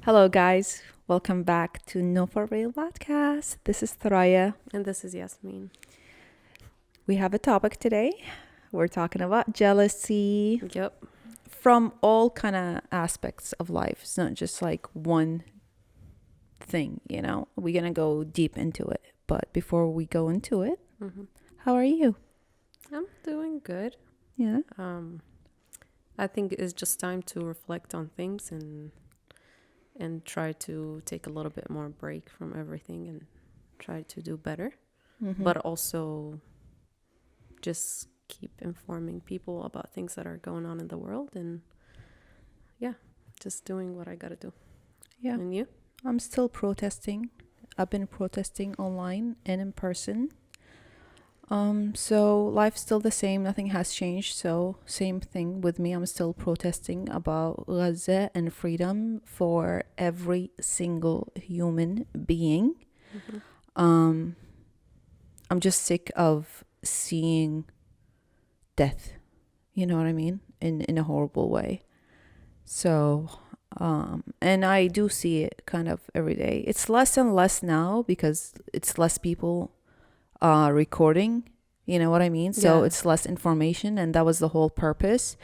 Hello, guys. Welcome back to No For Real podcast. This is Thoraya. And this is Yasmin. We have a topic today. We're talking about jealousy Yep. from all kind of aspects of life. It's not just like one thing, We're going to go deep into it. But before we go into it, how are you? I'm doing good. Yeah. I think it's just time to reflect on things and try to take a little bit more break from everything and try to do better. But also just keep informing people about things that are going on in the world and just doing what I got to do. Yeah. And you? I'm still protesting. I've been protesting online and in person. So life's still the same. Nothing has changed. So same thing with me. I'm still protesting about Gaza and freedom for every single human being. I'm just sick of seeing death. You know what I mean? In a horrible way. So, and I do see it kind of every day. It's less and less now because it's less people recording, you know what I mean? So Yeah. it's less information, and that was the whole purpose,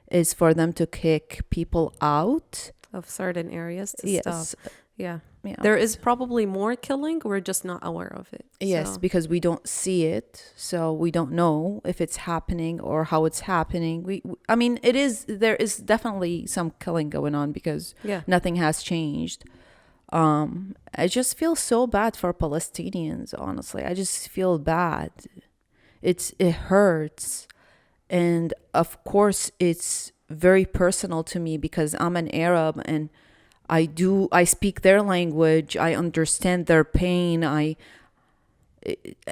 is for them to kick people out Of certain areas to yes stop. Yeah. yeah There is probably more killing. We're just not aware of it. yes So, because we don't see it, so we don't know if it's happening or how it's happening. I mean, there is definitely some killing going on because yeah. nothing has changed. I just feel so bad for Palestinians, honestly. I just feel bad. It hurts. And of course it's very personal to me because I'm an Arab and I speak their language. I understand their pain.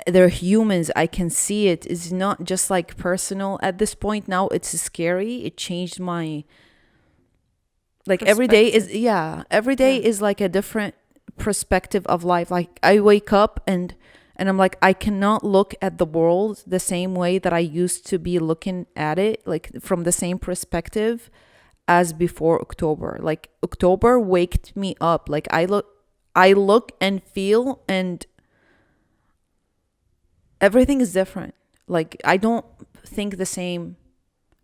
They're humans. I can see it. It's not just like personal at this point. Now it's scary. It changed my, like every day is every day Yeah. is like a different perspective of life. Like I wake up and I'm like, I cannot look at the world the same way that I used to be looking at it, like from the same perspective as before October. Like October waked me up. Like I look and feel, and everything is different. Like I don't think the same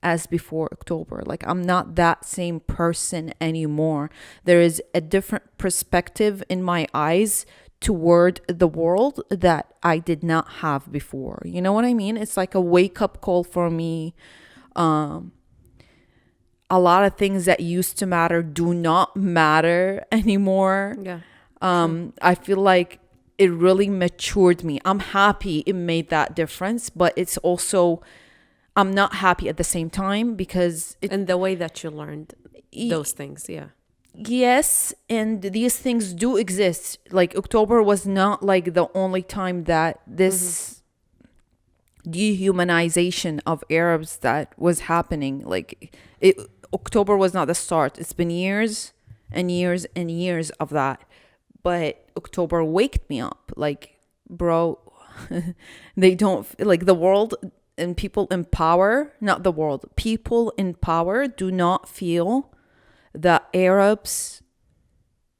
as before October. Like I'm not that same person anymore. There is a different perspective in my eyes toward the world that I did not have before. You know what I mean? It's like a wake up call for me. A lot of things that used to matter do not matter anymore. Yeah. I feel like it really matured me. I'm happy it made that difference, but it's also, I'm not happy at the same time because And the way that you learned those things. Yeah. yes, and these things do exist. Like October was not like the only time that this dehumanization of Arabs that was happening. Like October was not the start. It's been years and years and years of that. But October waked me up. Like, bro, they don't, like, the world and people in power, not the world, people in power do not feel that Arabs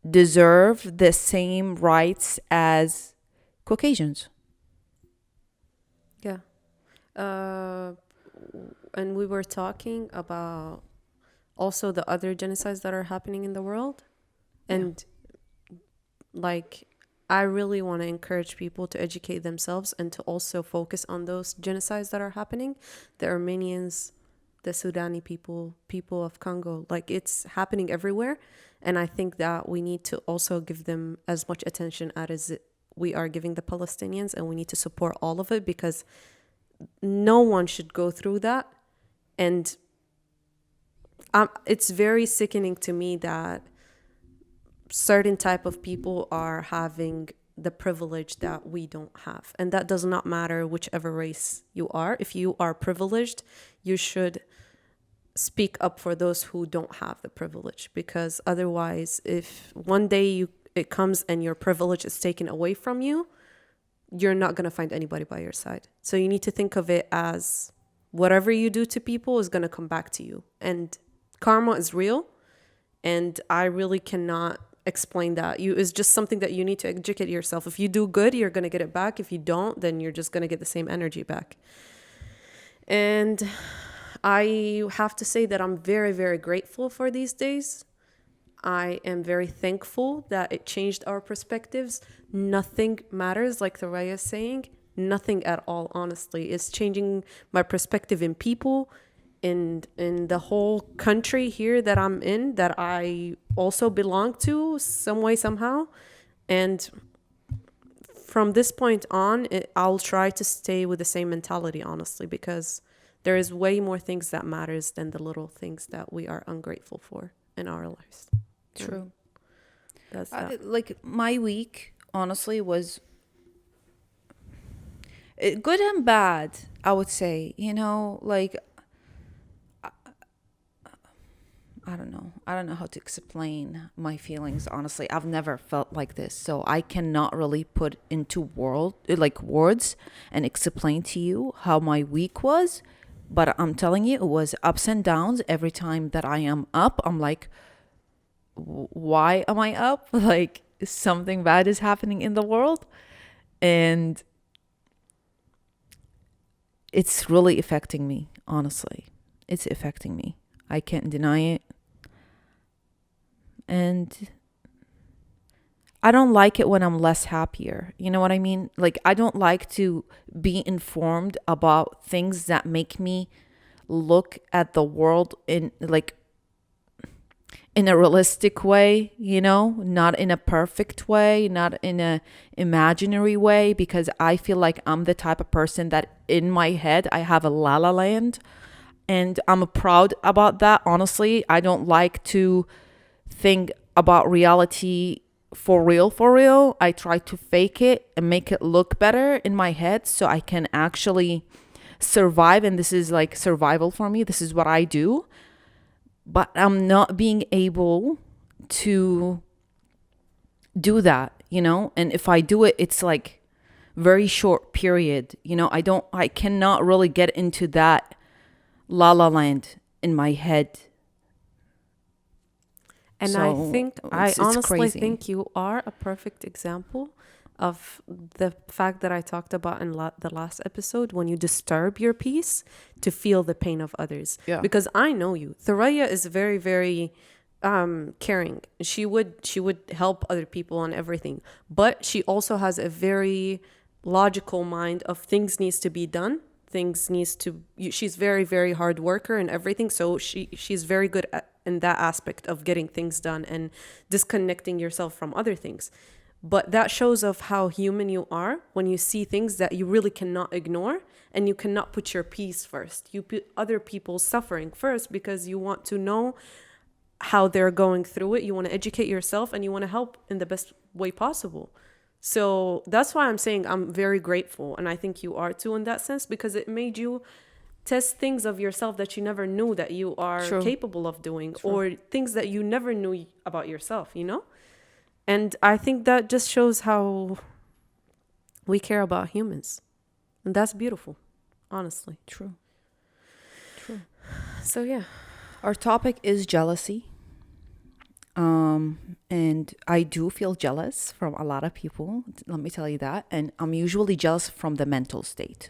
deserve the same rights as Caucasians. Yeah. Uh, and we were talking about also the other genocides that are happening in the world. And like, I really want to encourage people to educate themselves and to also focus on those genocides that are happening. The Armenians, the Sudani people of Congo, like it's happening everywhere. And I think that we need to also give them as much attention as we are giving the Palestinians, and we need to support all of it because no one should go through that. And it's very sickening to me that certain type of people are having the privilege that we don't have. And that does not matter whichever race you are. If you are privileged, you should speak up for those who don't have the privilege, because otherwise, if one day it comes and your privilege is taken away from you, you're not going to find anybody by your side. So you need to think of it as whatever you do to people is going to come back to you. And karma is real. And I really cannot explain that. It's just something that you need to educate yourself. If you do good, you're going to get it back. If you don't, then you're just going to get the same energy back. And I have to say that I'm very, very grateful for these days. I am very thankful that it changed our perspectives. Nothing matters, like Thoraya is saying. Nothing at all, honestly. It's changing my perspective in people, in the whole country here that I'm in, that I also belong to some way, somehow. And from this point on, I'll try to stay with the same mentality, honestly, because there is way more things that matters than the little things that we are ungrateful for in our lives. True. That's that. Like my week, honestly, was good and bad, I would say. You know, like I don't know. I don't know how to explain my feelings, honestly. I've never felt like this. So I cannot really put into words and explain to you how my week was. But I'm telling you, it was ups and downs. Every time that I am up, I'm like, why am I up? Like something bad is happening in the world. And it's really affecting me, honestly. It's affecting me. I can't deny it. And I don't like it when I'm less happier. You know what I mean? Like, I don't like to be informed about things that make me look at the world in a realistic way, you know, not in a perfect way, not in a imaginary way, because I feel like I'm the type of person that in my head I have a la la land, and I'm proud about that. Honestly, I don't like to think about reality for real. I try to fake it and make it look better in my head so I can actually survive, and this is like survival for me. This is what I do. But I'm not being able to do that, you know? And if I do it, it's like very short period. You know, I cannot really get into that la la land in my head. And So I it's honestly crazy. think you are a perfect example of the fact that I talked about in the last episode, when you disturb your peace to feel the pain of others. Yeah. Because I know you. Thoraya is very, very caring. She would help other people on everything. But she also has a very logical mind of things needs to be done. She's very, very hard worker and everything. So she's very good in that aspect of getting things done and disconnecting yourself from other things. But that shows of how human you are when you see things that you really cannot ignore, and you cannot put your peace first. You put other people's suffering first because you want to know how they're going through it. You want to educate yourself and you want to help in the best way possible. So that's why I'm saying I'm very grateful. And I think you are too in that sense, because it made you test things of yourself that you never knew that you are True. capable of doing. True. Or things that you never knew about yourself, you know? And I think that just shows how we care about humans. And that's beautiful, honestly. True. So, yeah. Our topic is jealousy. And I do feel jealous from a lot of people. Let me tell you that. And I'm usually jealous from the mental state.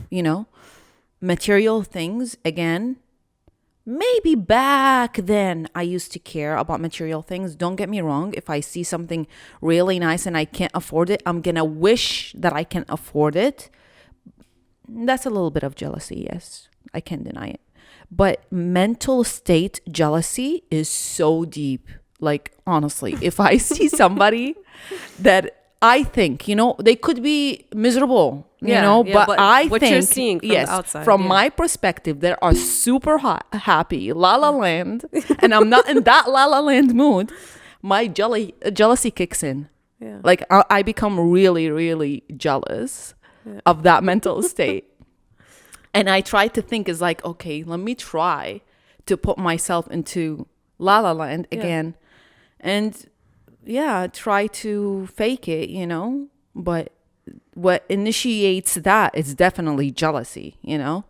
You know, material things, again, maybe back then I used to care about material things. Don't get me wrong. If I see something really nice and I can't afford it, I'm going to wish that I can afford it. That's a little bit of jealousy. Yes, I can't deny it. But mental state jealousy is so deep. Like, honestly, if I see somebody that I think, you know, they could be miserable, you know, but I what think, you're seeing from yes, the outside, from my perspective, they are super happy, la la land, and I'm not in that la la land mood. My jealousy kicks in. Yeah. Like, I become really, really jealous of that mental state. And I try to think is like, okay, let me try to put myself into la la land again. And yeah, try to fake it, you know. But what initiates that is definitely jealousy, you know.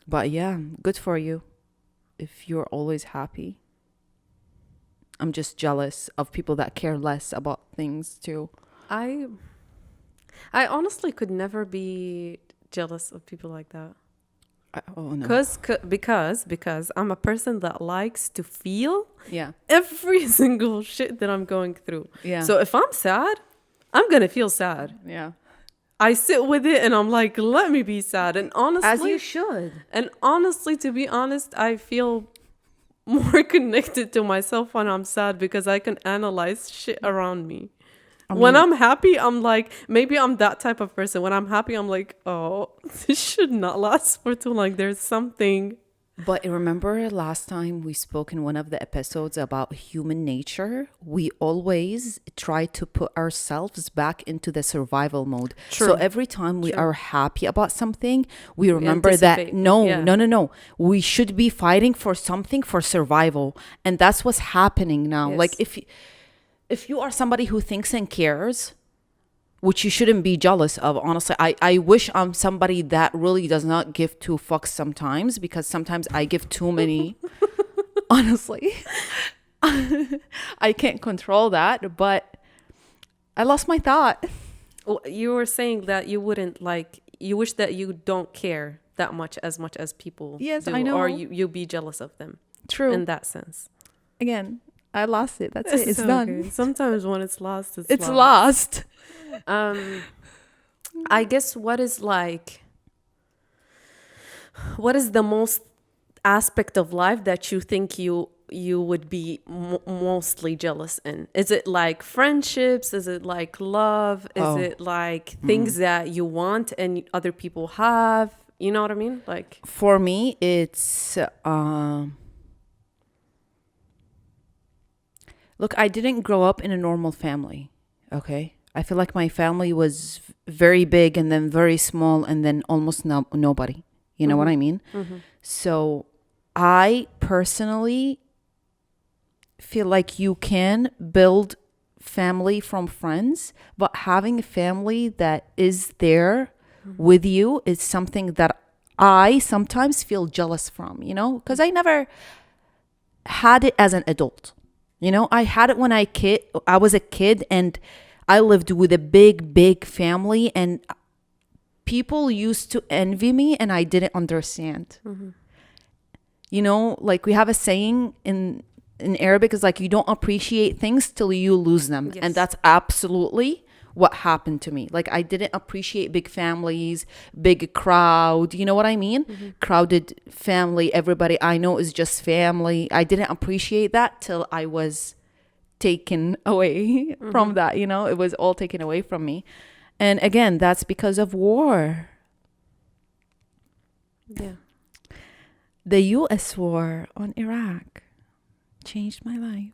But yeah, good for you if you're always happy. I'm just jealous of people that care less about things too. I I honestly could never be jealous of people like that. Oh no. Because I'm a person that likes to feel Yeah. every single shit that I'm going through. Yeah. So if I'm sad, I'm gonna feel sad. Yeah. I sit with it and I'm like, let me be sad. And As you honestly, should. to be honest, I feel more connected to myself when I'm sad because I can analyze shit around me. When I'm happy, I'm like, maybe I'm that type of person. When I'm happy, I'm like, oh, this should not last for too long. There's something. But remember last time we spoke in one of the episodes about human nature? We always try to put ourselves back into the survival mode. True. So every time we True. are happy about something, we remember that anticipate. no, Yeah. no. We should be fighting for something for survival. And that's what's happening now. Yes. Like if you are somebody who thinks and cares, which you shouldn't be jealous of, honestly. I wish I'm somebody that really does not give two fucks sometimes, because sometimes I give too many. Honestly. I can't control that, but I lost my thought. Well, you were saying that you wouldn't like, you wish that you don't care that much as people Yes, do, I know. or you be jealous of them True. in that sense. Again, I lost it. That's it. It's done. Okay. Sometimes when it's lost, It's lost. I guess what is the most aspect of life that you think you would be mostly jealous in? Is it like friendships? Is it like love? Is it like things that you want and other people have? You know what I mean? Like, For me, it's look, I didn't grow up in a normal family. Okay, I feel like my family was very big and then very small and then almost nobody. You know what I mean? So I personally feel like you can build family from friends, but having a family that is there with you is something that I sometimes feel jealous from, you know, because I never had it as an adult. You know, I had it when I was a kid, and I lived with a big family, and people used to envy me and I didn't understand. You know, like we have a saying in Arabic, is like, you don't appreciate things till you lose them. Yes. And that's absolutely what happened to me. Like, I didn't appreciate big families, big crowd. You know what I mean? Crowded family. Everybody I know is just family. I didn't appreciate that till I was taken away from that. You know, it was all taken away from me. And again, that's because of war. yeah. The U.S. war on Iraq changed my life.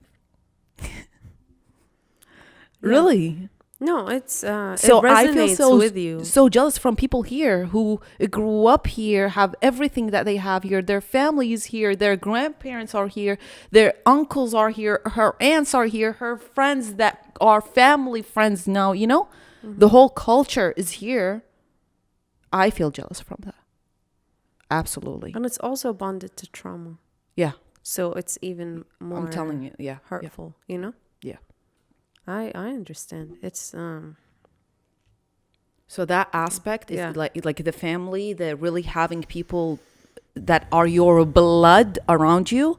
Really? No, it's So it I feel resonates with you. so jealous from people here who grew up here, have everything that they have here. Their families here, their grandparents are here, their uncles are here, her aunts are here, her friends that are family friends now, you know? The whole culture is here. I feel jealous from that. Absolutely. And it's also bonded to trauma. Yeah. So it's even more I'm telling you. Yeah. hurtful, you know? Yeah. I understand. It's So that aspect is Yeah. like the family, the really having people that are your blood around you.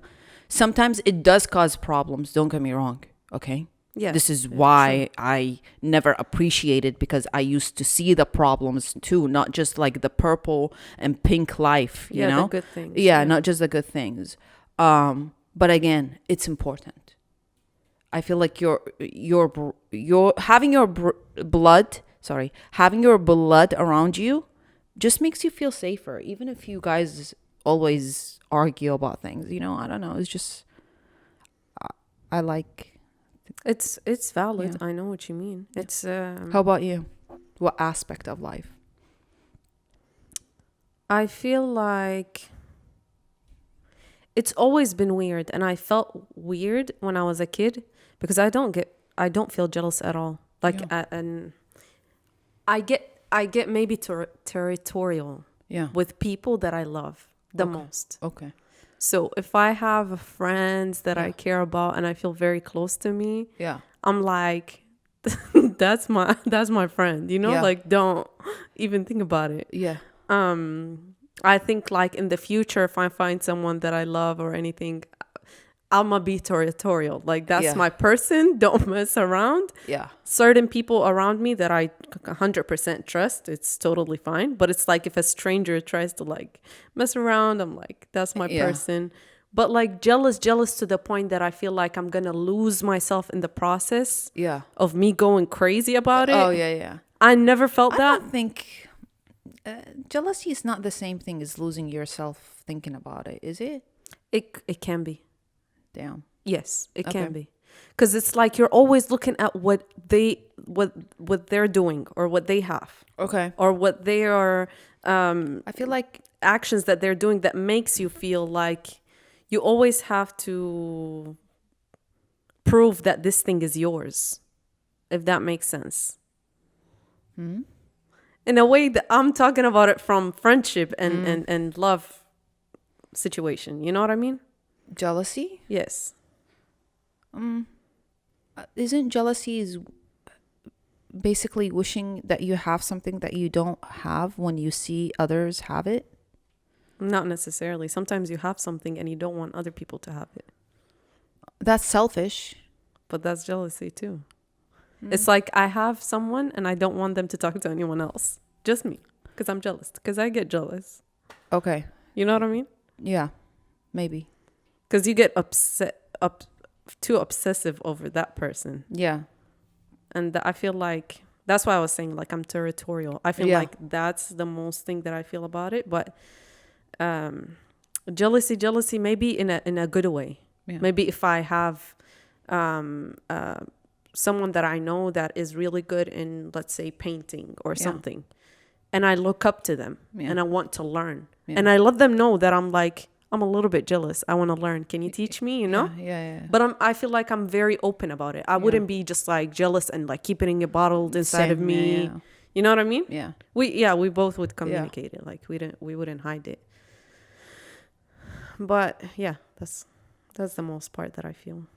Sometimes it does cause problems. Don't get me wrong. Okay. yeah. This is yeah, why I never appreciated, because I used to see the problems too, not just like the purple and pink life, you yeah, know? the good things. Yeah, not just the good things. But again, it's important. I feel like your having your having your blood around you just makes you feel safer, even if you guys always argue about things. You know, I don't know. It's just I like. It's valid. Yeah. I know what you mean. It's How about you? What aspect of life? I feel like it's always been weird, and I felt weird when I was a kid because I don't feel jealous at all. Like and I get maybe territorial Yeah. with people that I love the Okay. most. Okay. So if I have friends that I Yeah. care about and I feel very close to me, Yeah. I'm like, that's my friend, you know? Yeah. Like, don't even think about it. Yeah. I think like in the future, if I find someone that I love or anything, I'm gonna be territorial. Like that's Yeah. my person. Don't mess around. Yeah. Certain people around me that I 100% trust, it's totally fine. But it's like if a stranger tries to like mess around, I'm like, that's my Yeah. person. But like jealous to the point that I feel like I'm gonna lose myself in the process Yeah. of me going crazy about Oh, it. yeah, yeah. I never felt I that. don't think jealousy is not the same thing as losing yourself thinking about it, is it? It can be. Damn. Yes, it Okay. can be. Because it's like you're always looking at what they're doing or what they have Okay. or what they are I feel like, actions that they're doing that makes you feel like you always have to prove that this thing is yours, if that makes sense. In a way that I'm talking about it from friendship and love situation. You know what I mean? jealousy? Yes. Isn't jealousy is basically wishing that you have something that you don't have when you see others have it? Not necessarily. Sometimes you have something and you don't want other people to have it. That's selfish. But that's jealousy too. It's like I have someone and I don't want them to talk to anyone else. Just me. Because I'm jealous. Because I get jealous. Okay. You know what I mean? Yeah. Maybe. Because you get too obsessive over that person. Yeah. And I feel like that's why I was saying like I'm territorial. I feel Yeah. like that's the most thing that I feel about it. But jealousy maybe in a good way. Yeah. Maybe if I have someone that I know that is really good in, let's say, painting or Yeah. something, and I look up to them Yeah. and I want to learn, Yeah. and I let them know that I'm like, I'm a little bit jealous. I want to learn. Can you teach me? You know? Yeah. Yeah. Yeah. But I feel like I'm very open about it. I wouldn't be just like jealous and like keeping it bottled inside of Same, me. yeah. You know what I mean? Yeah. We both would communicate it. Like we wouldn't hide it. But yeah, that's the most part that I feel.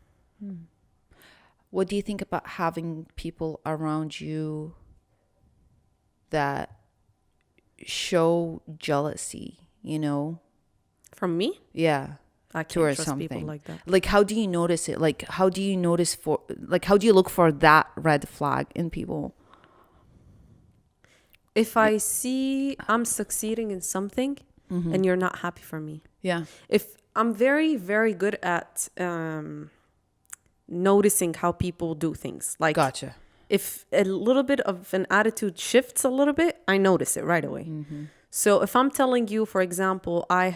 What do you think about having people around you that show jealousy, you know? From me, Yeah. I Towards can't trust people something. like that. Like, how do you notice it? Like, how do you notice how do you look for that red flag in people? If I see I'm succeeding in something and you're not happy for me. Yeah. If I'm very, very good at noticing how people do things. Like Gotcha. if a little bit of an attitude shifts a little bit, I notice it right away. So if I'm telling you, for example, I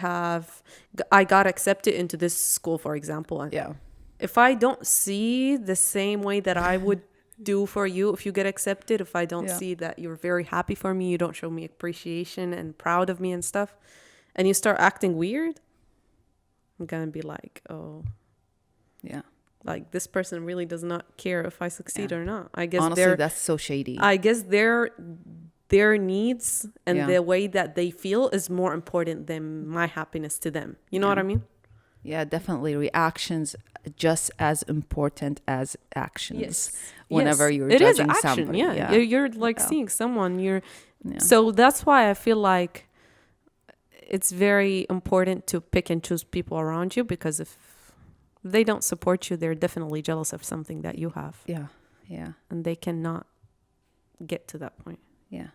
got accepted into this school, for example, and Yeah. if I don't see the same way that I would do for you if you get accepted, if I don't Yeah. see that you're very happy for me, you don't show me appreciation and proud of me and stuff, and you start acting weird, I'm gonna be like, oh, Yeah. like this person really does not care if I succeed Yeah. or not. I guess Honestly, that's so shady. I guess their needs and Yeah. the way that they feel is more important than my happiness to them. You know what I mean? Yeah, definitely. Reactions just as important as actions. Whenever Yes. you're It is judging action. somebody. Yeah. Yeah. You're like Yeah. seeing someone. Yeah. So that's why I feel like it's very important to pick and choose people around you, because if they don't support you, they're definitely jealous of something that you have, Yeah. Yeah. and they cannot get to that point. Yeah.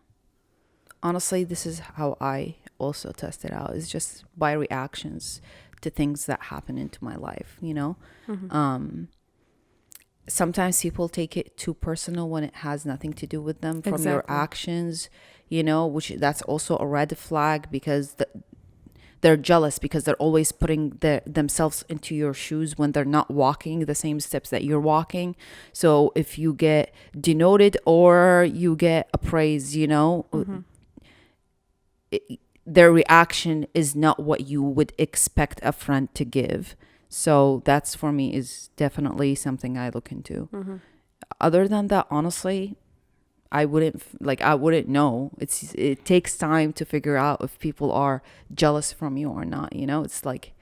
Honestly, this is how I also test it out. It's just by reactions to things that happen into my life, you know? Sometimes people take it too personal when it has nothing to do with them from your Exactly. actions, you know, which that's also a red flag, because they're jealous because they're always putting themselves into your shoes when they're not walking the same steps that you're walking. So if you get denoted or you get appraised, you know, their reaction is not what you would expect a friend to give. So that's, for me, is definitely something I look into. Other than that, honestly, I wouldn't know. It takes time to figure out if people are jealous from you or not, you know? It's like,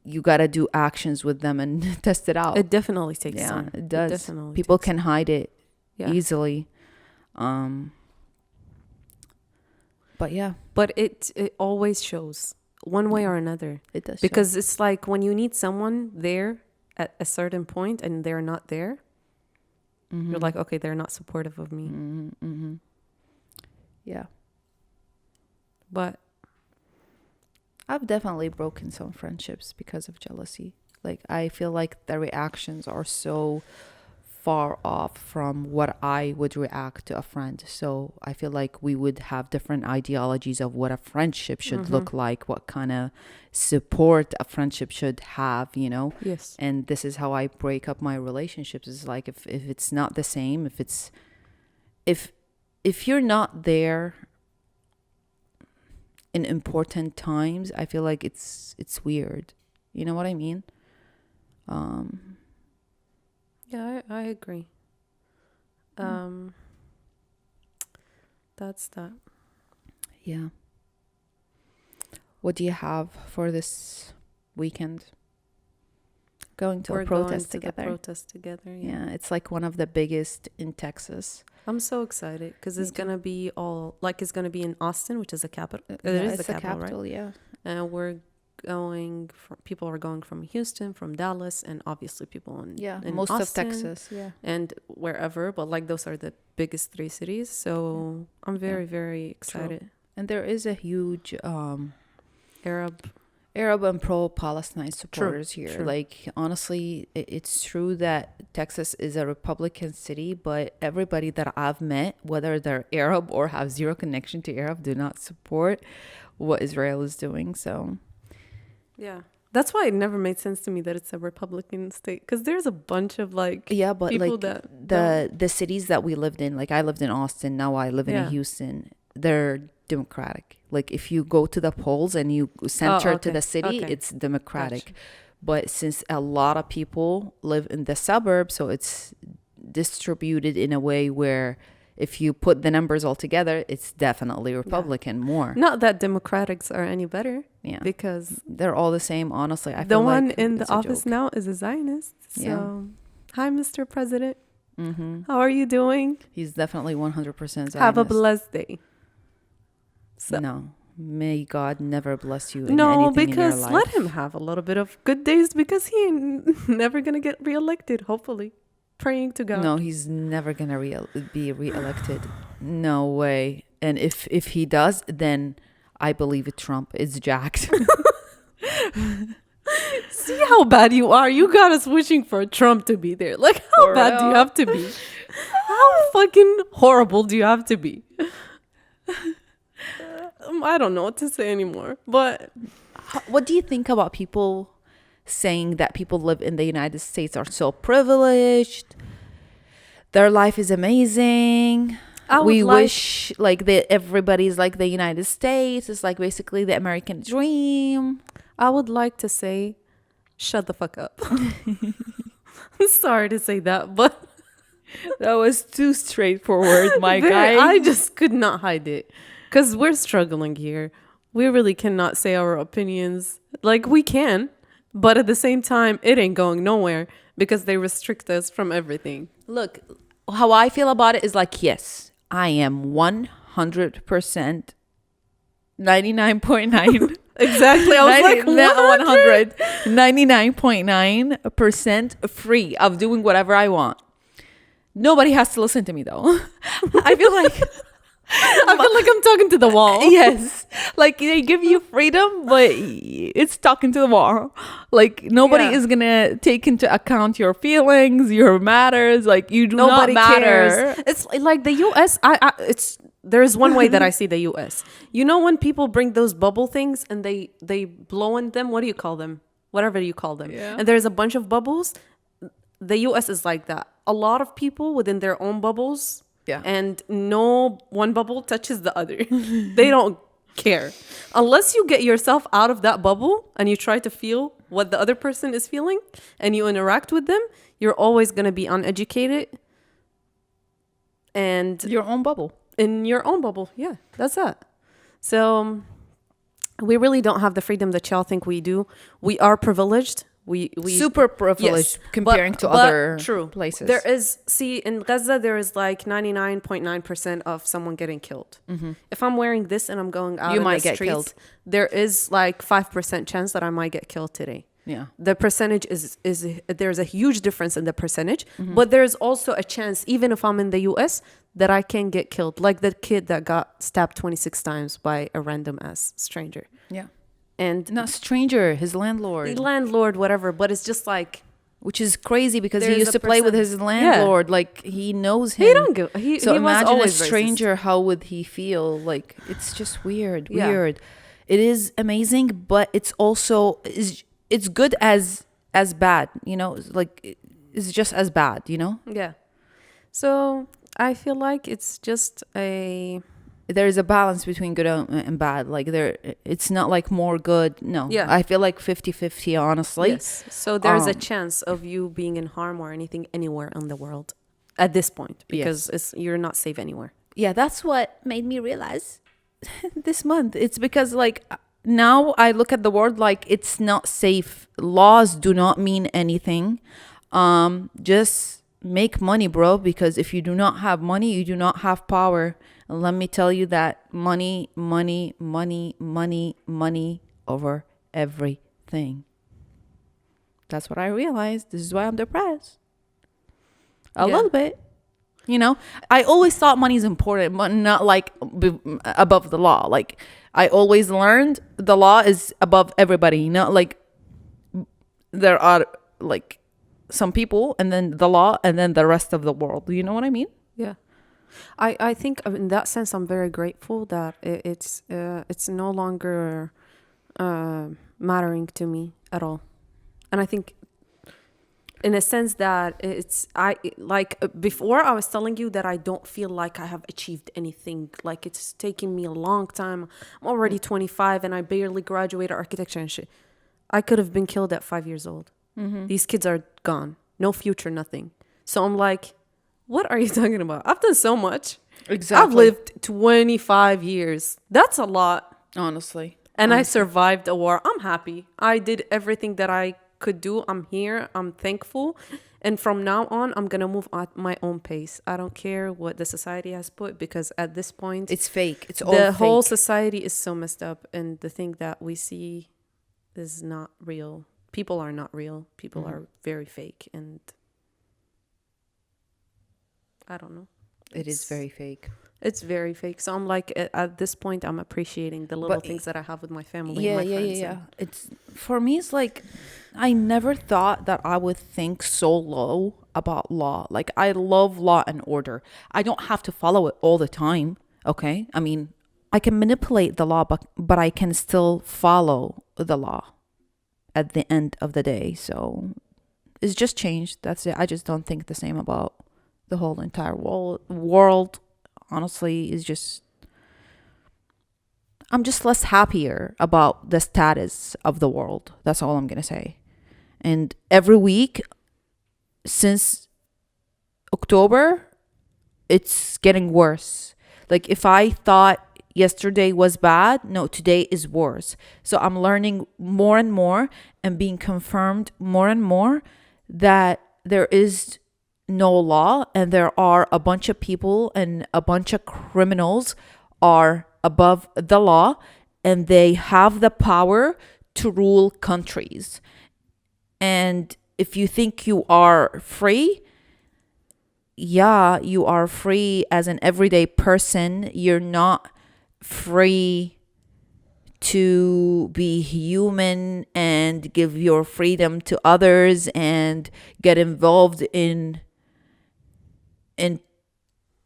you got to do actions with them and test it out. It definitely takes Yeah, time. it does. Definitely People takes can hide it Yeah. easily. But yeah, But it always shows one way or another. it does. Because it's like when you need someone there at a certain point and they're not there, you're like, okay, they're not supportive of me. Yeah. But I've definitely broken some friendships because of jealousy. Like, I feel like the reactions are so far off from what I would react to a friend. So I feel like we would have different ideologies of what a friendship should look like, what kind of support a friendship should have, you know? yes. And this is how I break up my relationships. Is like, if it's not the same, if you're not there in important times, I feel like it's weird. You know what I mean? Yeah, I agree. That's that. Yeah. What do you have for this weekend? Going to We're a protest going to together. the protest together. Yeah, it's like one of the biggest in Texas. I'm so excited because it's gonna be all like it's gonna be in Austin, which is the capital. It Yeah, is it's the capital, right? yeah. And we're going from people are going from Houston, from Dallas, and obviously people in Most Austin of Texas. Yeah. and wherever. But like those are the biggest three cities, so I'm very very excited. And there is a huge Arab and pro-Palestine supporters here. true. Like, honestly, it's true that Texas is a Republican city, but everybody that I've met, whether they're Arab or have zero connection to Arab, do not support what Israel is doing. So, yeah. That's why it never made sense to me that it's a Republican state because there's a bunch of like yeah, but people like that the cities that we lived in, like I lived in Austin, now I live in Yeah. Houston, they're democratic. Like, if you go to the polls and you center to okay. the city, Okay. it's democratic. Gotcha. But since a lot of people live in the suburbs, so it's distributed in a way where if you put the numbers all together, it's definitely Republican more. Not that Democrats are any better Yeah, because they're all the same. Honestly, I the feel one like in the it's a office joke. now is a Zionist. So, Yeah. hi, Mr. President. How are you doing? He's definitely 100% Zionist. Have a blessed day. So, No, may God never bless you in no, anything because in your life. let him have a little bit of good days because he ain't never gonna get reelected. Hopefully, praying to God. No, he's never gonna be reelected. No way. And if he does, then I believe Trump is jacked. See how bad you are. You got us wishing for Trump to be there. Like, how For bad do you real? have to be? How fucking horrible do you have to be? I don't know what to say anymore. But What do you think about people saying that people live in the United States are so privileged? Their life is amazing. We wish like that everybody's like the United States. It's like basically the American dream. I would like to say, shut the fuck up. I'm sorry to say that, but That was too straightforward, my guy. I just could not hide it because we're struggling here. We really cannot say our opinions. Like, we can, but at the same time, it ain't going nowhere because they restrict us from everything. Look, how I feel about it is like, yes, I am 100%, 99.9. Exactly. I was like, not 100? 99.9% free of doing whatever I want. Nobody has to listen to me though. I feel like I feel like I'm talking to the wall. yes, like they give you freedom, but it's talking to the wall. Like nobody Yeah. is gonna take into account your feelings, your matters. Like you do Nobody not matter. cares. It's like the U.S. It's there's one way that I see the U.S. You know when people bring those bubble things and they blow in them. What do you call them? Whatever you call them. Yeah. And there's a bunch of bubbles. The U.S. is like that. A lot of people within their own bubbles. Yeah. And no one bubble touches the other. They don't care. Unless you get yourself out of that bubble and you try to feel what the other person is feeling and you interact with them, you're always going to be uneducated and Your own bubble. in your own bubble. Yeah, that's that. So we really don't have the freedom that y'all think we do. We are privileged. We Super privileged comparing to but other true places. There is, see, in Gaza there is like 99.9% of someone getting killed. If I'm wearing this and I'm going out You in might the get streets, killed. there is like 5% chance that I might get killed today. Yeah. The percentage is there's a huge difference in the percentage, but there's also a chance, even if I'm in the US, that I can get killed, like the kid that got stabbed 26 times by a random ass stranger. Yeah. And Not stranger, his the landlord. landlord, whatever, but it's just like, Which is crazy because he There's used a to play with percentage. his landlord. Like he knows him. he don't give he So he was imagine a always stranger, how would he feel? Like it's just weird, Yeah. weird. It is amazing, but it's also it's good as bad, you know? Like it's just as bad, you know? racist. Yeah. So I feel like it's just a There is a balance between good and bad. Like it's not like more good. No. Yeah. I feel like 50-50 honestly. yes. So there's a Um, chance of you being in harm or anything anywhere in the world at this point, because you're not safe anywhere. Yeah, that's what made me realize this month. It's because like now I look at the world like it's not safe. Laws do not mean anything. Just make money, bro, because if you do not have money, you do not have power. And let me tell you that money, money, money, money, money over everything. That's what I realized. This is why I'm depressed. A Yeah. little bit. You know, I always thought money is important, but not like above the law. Like I always learned the law is above everybody. Not like there are like some people and then the law and then the rest of the world. You know what I mean? Yeah. I think in that sense I'm very grateful that it's no longer mattering to me at all. And I think in a sense that before I was telling you that I don't feel like I have achieved anything. Like it's taking me a long time. I'm already 25 and I barely graduated architecture and shit. I could have been killed at 5 years old. These kids are gone. No future, nothing. So I'm like, what are you talking about? I've done so much. Exactly. I've lived 25 years. That's a lot. Honestly. And I survived a war. I'm happy. I did everything that I could do. I'm here. I'm thankful. And from now on, I'm going to move at my own pace. I don't care what the society has put, because at this point, It's fake. It's all the fake. whole society is so messed up. And the thing that we see is not real. People are not real. People are very fake. And I don't know. It is It's- very fake. It's very fake. So I'm like, at this point, I'm appreciating the little things that I have with my family and my friends. and- It's for me. It's like I never thought that I would think so low about law. Like I love law and order. I don't have to follow it all the time. Okay, I mean I can manipulate the law, but I can still follow the law at the end of the day. So it's just changed. That's it. I just don't think the same about the whole entire world. Honestly, is just I'm just less happier about the status of the world. That's all I'm gonna say. And every week since October, it's getting worse. Like if I thought yesterday was bad, no, today is worse. So I'm learning more and more and being confirmed more and more that there is no law and there are a bunch of people and a bunch of criminals are above the law and they have the power to rule countries. And if you think you are free, yeah, you are free as an everyday person. You're not free to be human and give your freedom to others and get involved in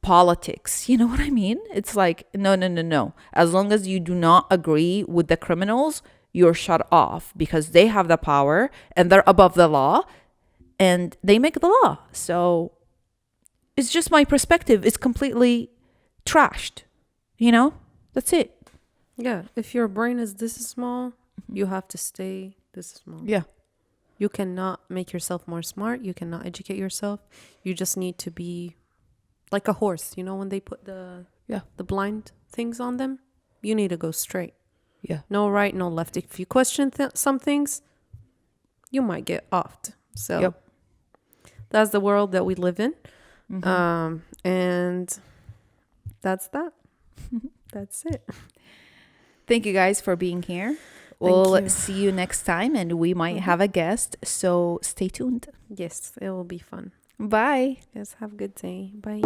politics. You know what I mean? It's like, no. As long as you do not agree with the criminals, you're shut off because they have the power and they're above the law and they make the law. So it's just my perspective. It's completely trashed. You know? That's it. Yeah. If your brain is this small, you have to stay this small. Yeah. You cannot make yourself more smart. You cannot educate yourself. You just need to be like a horse. You know, when they put the blind things on them, you need to go straight. Yeah. No right, no left. If you question some things, you might get offed. So Yep. that's the world that we live in. Mhm. And that's that. That's it. Thank you guys for being here. Thank We'll you. see you next time, and we might have a guest. So stay tuned. Yes, it will be fun. Bye. Yes, have a good day. Bye.